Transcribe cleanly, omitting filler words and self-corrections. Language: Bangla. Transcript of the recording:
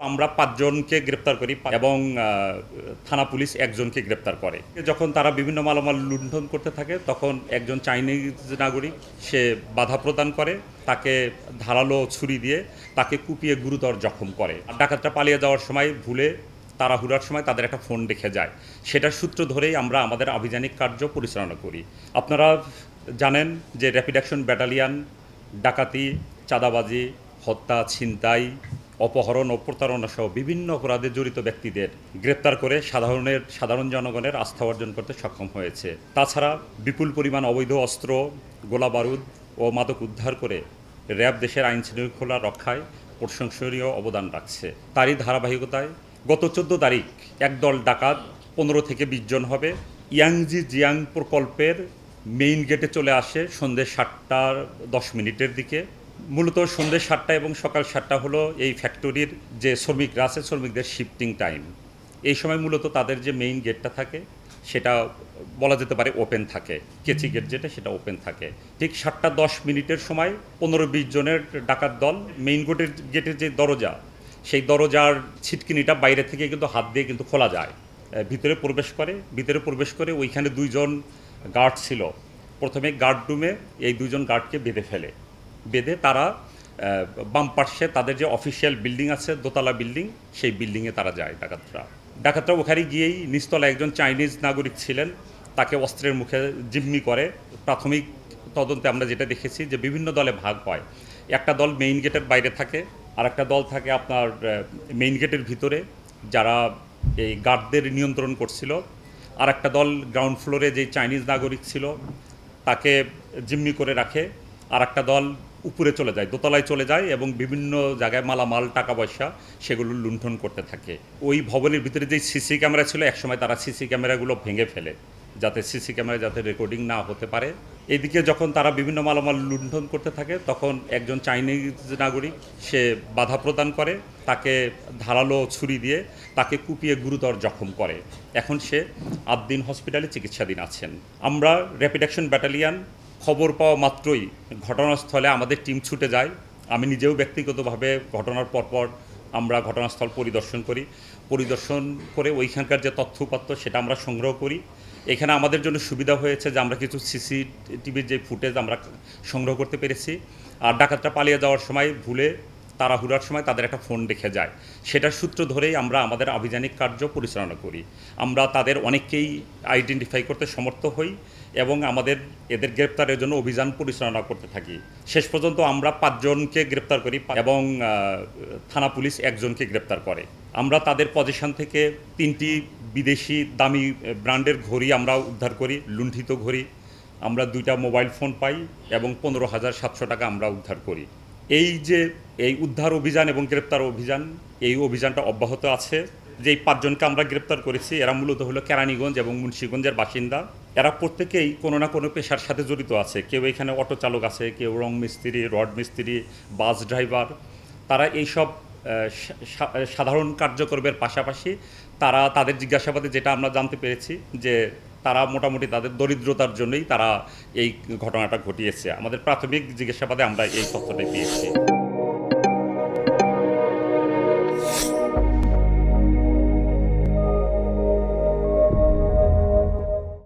আমরা ৫ জনকে গ্রেপ্তার করি এবং থানা পুলিশ একজনকে গ্রেপ্তার করে। যখন তারা বিভিন্ন মালামাল লুণ্ঠন করতে থাকে তখন একজন চাইনিজ নাগরিক সে বাধা প্রদান করে, তাকে ধারালো ছুরি দিয়ে তাকে কুপিয়ে গুরুতর জখম করে। ডাকাতরা পালিয়ে যাওয়ার সময় ভুলে তাড়াহুড়ার সময় তাদের একটা ফোন রেখে যায়। সেটার সূত্র ধরেই আমরা আমাদের আভিযানিক কার্য পরিচালনা করি। আপনারা জানেন যে র্যাপিড অ্যাকশন ব্যাটালিয়ন ডাকাতি, চাঁদাবাজি, হত্যা, ছিনতাই, অপহরণ ও প্রতারণা সহ বিভিন্ন অপরাধে জড়িত ব্যক্তিদের গ্রেপ্তার করে সাধারণ জনগণের আস্থা অর্জন করতে সক্ষম হয়েছে। তাছাড়া বিপুল পরিমাণ অবৈধ অস্ত্র, গোলাবারুদ ও মাদক উদ্ধার করে র্যাব দেশের আইন শৃঙ্খলা রক্ষায় প্রশংসনীয় অবদান রাখছে। তারই ধারাবাহিকতায় গত ১৪ তারিখ একদল ডাকাত ১৫ থেকে ২০ জন হবে ইয়াংজি জিয়াং প্রকল্পের মেইন গেটে চলে আসে সন্ধ্যে ৭:১০ দিকে। মূলত সন্ধ্যে ৭টা এবং সকাল ৭টা হলো এই ফ্যাক্টরির যে শ্রমিকরা আছে শ্রমিকদের শিফটিং টাইম। এই সময় মূলত তাদের যে মেইন গেটটা থাকে সেটা বলা যেতে পারে ওপেন থাকে, কেচি গেট যেটা সেটা ওপেন থাকে। ঠিক ৭:১০ সময় ১৫-২০ জনের ডাকাত দল মেইন গেটের যে দরজা, সেই দরজার ছিটকিনিটা বাইরে থেকে কিন্তু হাত দিয়ে কিন্তু খোলা যায়, ভিতরে প্রবেশ করে ওইখানে ২ জন গার্ড ছিল। প্রথমে গার্ড রুমে এই ২ জন গার্ডকে বেঁধে তারা বাম পার্শ্বে তাদের যে অফিসিয়াল বিল্ডিং আছে, দোতলা বিল্ডিং, সেই বিল্ডিংয়ে তারা যায় ডাকাতরা ওখানে গিয়েই নিচতলা একজন চাইনিজ নাগরিক ছিলেন, তাকে অস্ত্রের মুখে জিম্মি করে। প্রাথমিক তদন্তে আমরা যেটা দেখেছি যে বিভিন্ন দলে ভাগ হয়। একটা দল মেইন গেটের বাইরে থাকে, আর একটা দল থাকে আপনার মেইন গেটের ভিতরে, যারা এই গার্ডদের নিয়ন্ত্রণ করছিল। আর একটা দল গ্রাউন্ড ফ্লোরে যে চাইনিজ নাগরিক ছিল তাকে জিম্মি করে রাখে। আর একটা দল উপরে চলে যায়, দোতলায় চলে যায় এবং বিভিন্ন জায়গায় মালামাল, টাকা পয়সা সেগুলো লুণ্ঠন করতে থাকে। ওই ভবনের ভিতরে যেই সিসি ক্যামেরা ছিল একসময় তারা সিসি ক্যামেরাগুলো ভেঙে ফেলে, যাতে সিসি ক্যামেরা যাতে রেকর্ডিং না হতে পারে। এদিকে যখন তারা বিভিন্ন মালামাল লুণ্ঠন করতে থাকে তখন একজন চাইনিজ নাগরিক সে বাধা প্রদান করে, তাকে ধারালো ছুরি দিয়ে তাকে কুপিয়ে গুরুতর জখম করে। এখন সে আদ্দিন হসপিটালে চিকিৎসাধীন আছেন। আমরা র্যাপিড অ্যাকশন ব্যাটালিয়ন খবর পাওয়া মাত্রই ঘটনাস্থলে আমাদের টিম ছুটে যায়। আমি নিজেও ব্যক্তিগতভাবে ঘটনার পরপর আমরা ঘটনাস্থল পরিদর্শন করে ওইখানকার যে তথ্যপাত্র সেটা আমরা সংগ্রহ করি। এখানে আমাদের জন্য সুবিধা হয়েছে যে আমরা কিছু সিসিটিভির যে ফুটেজ আমরা সংগ্রহ করতে পেরেছি। আর ডাকাতরা পালিয়ে যাওয়ার সময় ভুলে তাড়াহুড়ার সময় তাদের একটা ফোন রেখে যায়। সেটার সূত্র ধরেই আমরা আমাদের আভিযানিক কার্য পরিচালনা করি। আমরা তাদের অনেককেই আইডেন্টিফাই করতে সমর্থ হই এবং এদের গ্রেপ্তারের জন্য অভিযান পরিচালনা করতে থাকি। শেষ পর্যন্ত আমরা ৫ জনকে গ্রেপ্তার করি এবং থানা পুলিশ একজনকে গ্রেপ্তার করে। আমরা তাদের পজিশন থেকে 3টি বিদেশি দামি ব্র্যান্ডের ঘড়ি আমরা উদ্ধার করি, লুণ্ঠিত ঘড়ি। আমরা 2টা মোবাইল ফোন পাই এবং 15,700 টাকা আমরা উদ্ধার করি। এই উদ্ধার অভিযান এবং গ্রেপ্তার অভিযান, এই অভিযানটা অব্যাহত আছে। যেই 5 জনকে আমরা গ্রেপ্তার করেছি এরা মূলত হলো কেরানীগঞ্জ এবং মুন্সিগঞ্জের বাসিন্দা। এরা প্রত্যেকেই কোনো না কোনো পেশার সাথে জড়িত আছে। কেউ এখানে অটো চালক আছে, কেউ রং মিস্ত্রি, রড মিস্ত্রি, বাস ড্রাইভার। তারা এইসব সাধারণ কার্যকর্মের পাশাপাশি তাদের জিজ্ঞাসাবাদে যেটা আমরা জানতে পেরেছি যে তারা মোটামুটি তাদের দরিদ্রতার জন্যই তারা এই ঘটনাটা ঘটিয়েছে। আমাদের প্রাথমিক জিজ্ঞাসাবাদে আমরা এই তথ্যটাই পেয়েছি।